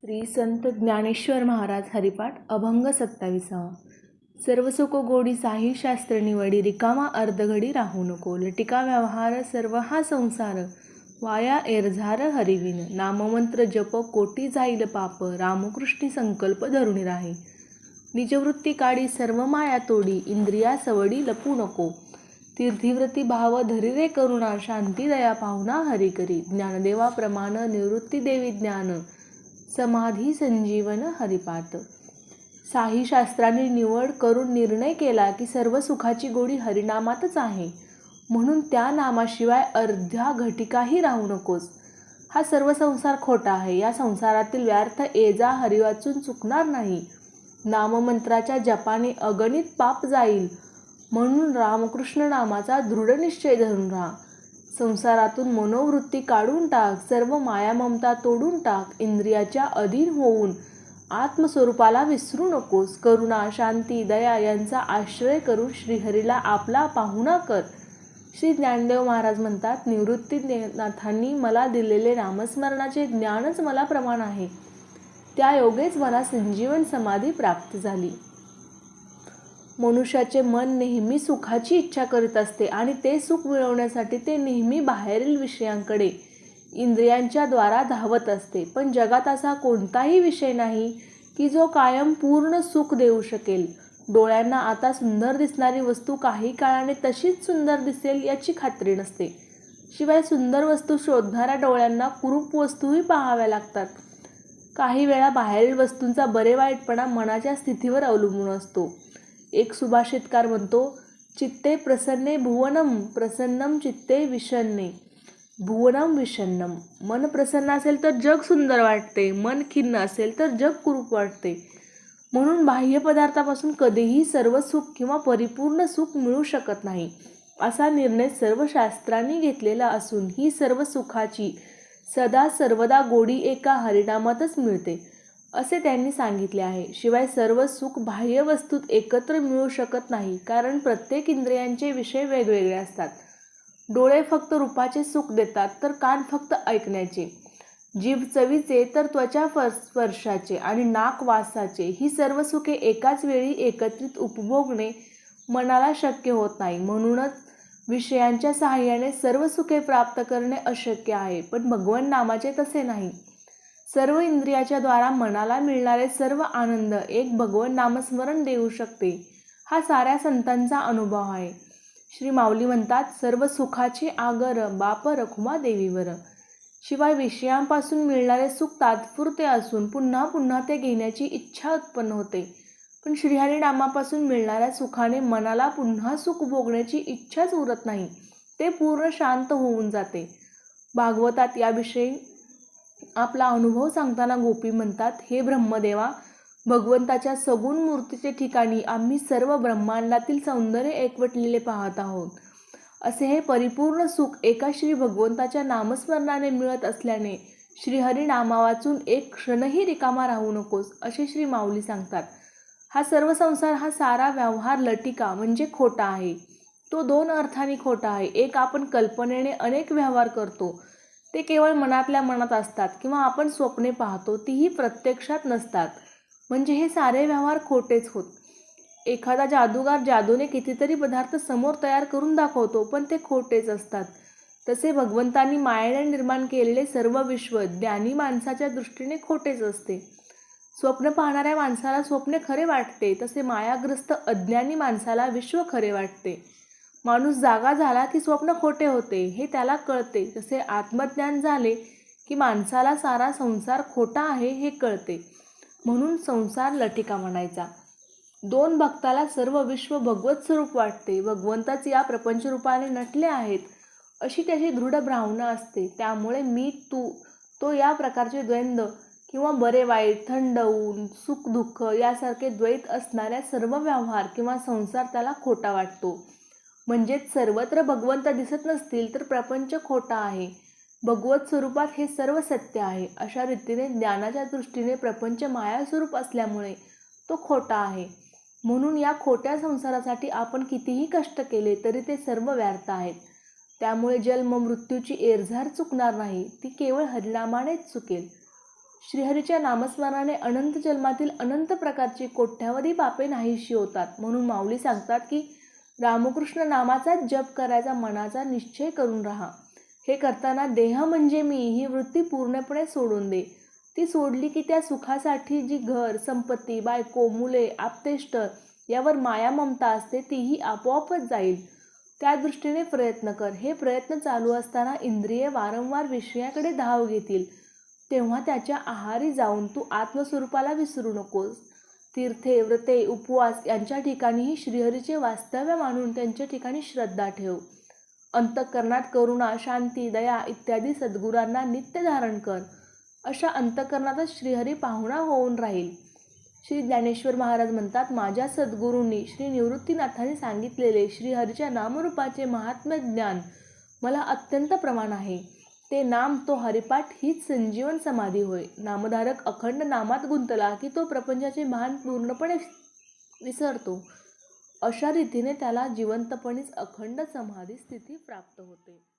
श्री संत ज्ञानेश्वर महाराज हरिपाठ अभंग 27. सर्व सुख गोडी साही शास्त्र निवडी, रिकामा अर्धघडी राहू नको. लटिका व्यवहार सर्व हा संसार, वाया एरझार हरिविन. नाममंत्र जप कोटी जाईल पाप, रामकृष्णी संकल्प धरुणी राही. निजवृत्ती काढी सर्व माया तोडी, इंद्रिया सवडी लपू नको. तीर्थीव्रती भाव धरी रे करुणा, शांती दया पाहुणा हरी करी. ज्ञानदेवा प्रमाण निवृत्ती देवी ज्ञान, समाधी संजीवन हरिपाठ. साही शास्त्राने निवड करून निर्णय केला की सर्व सुखाची गोडी हरिनामातच आहे, म्हणून त्या नामाशिवाय अर्ध्या घटिकाही राहू नकोस. हा सर्व संसार खोटा आहे. या संसारातील व्यर्थ एजा हरी वाचून चुकणार नाही. नाममंत्राच्या जपाने अगणित पाप जाईल, म्हणून रामकृष्ण नामाचा दृढ निश्चय धरून राहा. संसारातून मनोवृत्ती काढून टाक, सर्व माया ममता तोडून टाक. इंद्रियाच्या अधीन होऊन आत्मस्वरूपाला विसरू नकोस. करुणा, शांती, दया यांचा आश्रय करून श्रीहरीला आपला पाहुणा कर. श्री ज्ञानदेव महाराज म्हणतात, निवृत्तीनाथांनी मला दिलेले नामस्मरणाचे ज्ञानच मला प्रमाण आहे. त्या योगेच मला संजीवन समाधी प्राप्त झाली. मनुष्याचे मन नेहमी सुखाची इच्छा करीत असते आणि ते सुख मिळवण्यासाठी ते नेहमी बाहेरील विषयांकडे इंद्रियांच्या द्वारा धावत असते. पण जगात असा कोणताही विषय नाही की जो कायम पूर्ण सुख देऊ शकेल. डोळ्यांना आता सुंदर दिसणारी वस्तू काही काळाने तशीच सुंदर दिसेल याची खात्री नसते. शिवाय सुंदर वस्तू शोधणाऱ्या डोळ्यांना कुरूप वस्तूही पाहाव्या लागतात. काही वेळा बाहेरील वस्तूंचा बरे वाईटपणा मनाच्या स्थितीवर अवलंबून असतो. एक सुभाषितकार म्हणतो, चित्ते प्रसन्ने भुवनम, प्रसन्नम चित्ते विषण्णे भुवनम विषण्णम. मन प्रसन्न असेल तर जग सुंदर वाटते, मन खिन्न असेल तर जग कुरूप वाटते. म्हणून बाह्य पदार्थापासून कधीही सर्व सुख किंवा परिपूर्ण सुख मिळू शकत नाही, असा निर्णय सर्व शास्त्रांनी घेतलेला असून ही सर्व सुखाची सदा सर्वदा गोडी एका हरिनामातच मिळते, असे त्यांनी सांगितले आहे. शिवाय सर्व सुख बाह्य वस्तूत एकत्र मिळू शकत नाही, कारण प्रत्येक इंद्रियांचे विषय वेगवेगळे असतात. डोळे फक्त रूपाचे सुख देतात तर कान फक्त ऐकण्याचे, जीभ चवीचे तर त्वचा स्पर्शाचे आणि नाक वासाचे. ही सर्व सुखे एकाच वेळी एकत्रित उपभोगणे मनाला शक्य होत नाही. म्हणूनच विषयांच्या सहाय्याने सर्व सुखे प्राप्त करणे अशक्य आहे. पण भगवान नामाचे तसे नाही. सर्व इंद्रियाच्या द्वारा मनाला मिळणारे सर्व आनंद एक भगवान नामस्मरण देऊ शकते. हा साऱ्या संतांचा अनुभव आहे. श्री माऊली म्हणतात, सर्व सुखाची आगर बाप रखुमा देवीवर. शिवाय विषयांपासून मिळणारे सुख तात्पुरते असून पुन्हा पुन्हा ते घेण्याची इच्छा उत्पन्न होते. पण श्रीहरी नामापासून मिळणाऱ्या सुखाने मनाला पुन्हा सुख भोगण्याची इच्छाच उरत नाही. ते पूर्ण शांत होऊन जाते. भागवतात याविषयी आपला अनुभव सांगताना गोपी म्हणतात, हे ब्रह्मदेवा, भगवंताच्या सगुण मूर्तीचे ठिकाणी आम्ही सर्व ब्रह्मांडातील सौंदर्य एकवटलेले पाहत आहोत. असे हे परिपूर्ण सुख एका श्री भगवंताच्या नामस्मरणाने मिळत असल्याने श्रीहरी नामा वाचून एक क्षणही रिकामा राहू नकोस, असे श्री माऊली सांगतात. हा सर्व संसार, हा सारा व्यवहार लटिका म्हणजे खोटा आहे. तो दोन अर्थाने खोटा आहे. एक, आपण कल्पनेने अनेक व्यवहार करतो, ते केवळ मनातल्या मनात असतात, किंवा आपण स्वप्ने पाहतो, तीही प्रत्यक्षात नसतात, म्हणजे हे सारे व्यवहार खोटेच होत. एखादा जादूगार जादूने कितीतरी पदार्थ समोर तयार करून दाखवतो, पण ते खोटेच असतात. तसे भगवंतांनी मायेने निर्माण केलेले सर्व विश्व ज्ञानी माणसाच्या दृष्टीने खोटेच असते. स्वप्न पाहणाऱ्या माणसाला स्वप्ने खरे वाटते, तसे मायाग्रस्त अज्ञानी माणसाला विश्व खरे वाटते. माणूस जागा झाला की स्वप्न खोटे होते हे त्याला कळते. तसे आत्मज्ञान झाले की माणसाला सारा संसार खोटा आहे हे कळते. म्हणून संसार लटिका म्हणायचा. दोन, भक्ताला सर्व विश्व भगवत स्वरूप वाटते. भगवंतच या प्रपंच रूपाने नटले आहेत, अशी त्याची दृढ भावना असते. त्यामुळे मी तू तो या प्रकारचे द्वंद्व किंवा बरे वाईट, थंड ऊन, सुख दुःख यासारखे द्वैत असणाऱ्या सर्व व्यवहार किंवा संसार त्याला खोटा वाटतो. म्हणजेच सर्वत्र भगवंत दिसत नसतील तर प्रपंच खोटा आहे. भगवत स्वरूपात हे सर्व सत्य आहे. अशा रीतीने ज्ञानाच्या दृष्टीने प्रपंच मायास्वरूप असल्यामुळे तो खोटा आहे. म्हणून या खोट्या संसारासाठी आपण कितीही कष्ट केले तरी ते सर्व व्यर्थ आहेत. त्यामुळे जन्म मृत्यूची एरझार चुकणार नाही, ती केवळ हरिनामानेच चुकेल. श्रीहरीच्या नामस्मरणाने अनंत जन्मातील अनंत प्रकारची कोट्यावधी पापे नाहीशी होतात. म्हणून माऊली सांगतात की रामकृष्ण नामाचाच जप करायचा मनाचा निश्चय करून राहा. हे करताना देह म्हणजे मी ही वृत्ती पूर्णपणे सोडून दे. ती सोडली की त्या सुखासाठी जी घर, संपत्ती, बायको, मुले, आप्तेष्ट यावर माया ममता असते तीही आपोआपच जाईल. त्या दृष्टीने प्रयत्न कर. हे प्रयत्न चालू असताना इंद्रिये वारंवार विषयाकडे धाव घेतील. तेव्हा त्याच्या आहारी जाऊन तू आत्मस्वरूपाला विसरू नकोस. तीर्थे, व्रते, उपवास यांच्या ठिकाणीही श्रीहरीचे वास्तव्य मानून त्यांच्या ठिकाणी श्रद्धा ठेव. अंतःकरणात करुणा, शांती, दया इत्यादी सद्गुणांना नित्य धारण कर. अशा अंतःकरणातच श्रीहरी पाहुणा होऊन राहील. श्री ज्ञानेश्वर महाराज म्हणतात, माझ्या सद्गुरूंनी श्री निवृत्तीनाथांनी सांगितलेले श्रीहरीच्या नामरूपाचे महात्म्य ज्ञान मला अत्यंत प्रमाण आहे. ते नाम, तो हरिपाठ हीच संजीवन समाधी होय. नामधारक अखंड नामात गुंतला की तो प्रपंचाचे भान पूर्णपणे विसरतो. अशा रीतीने त्याला जिवंतपणीच अखंड समाधी स्थिती प्राप्त होते.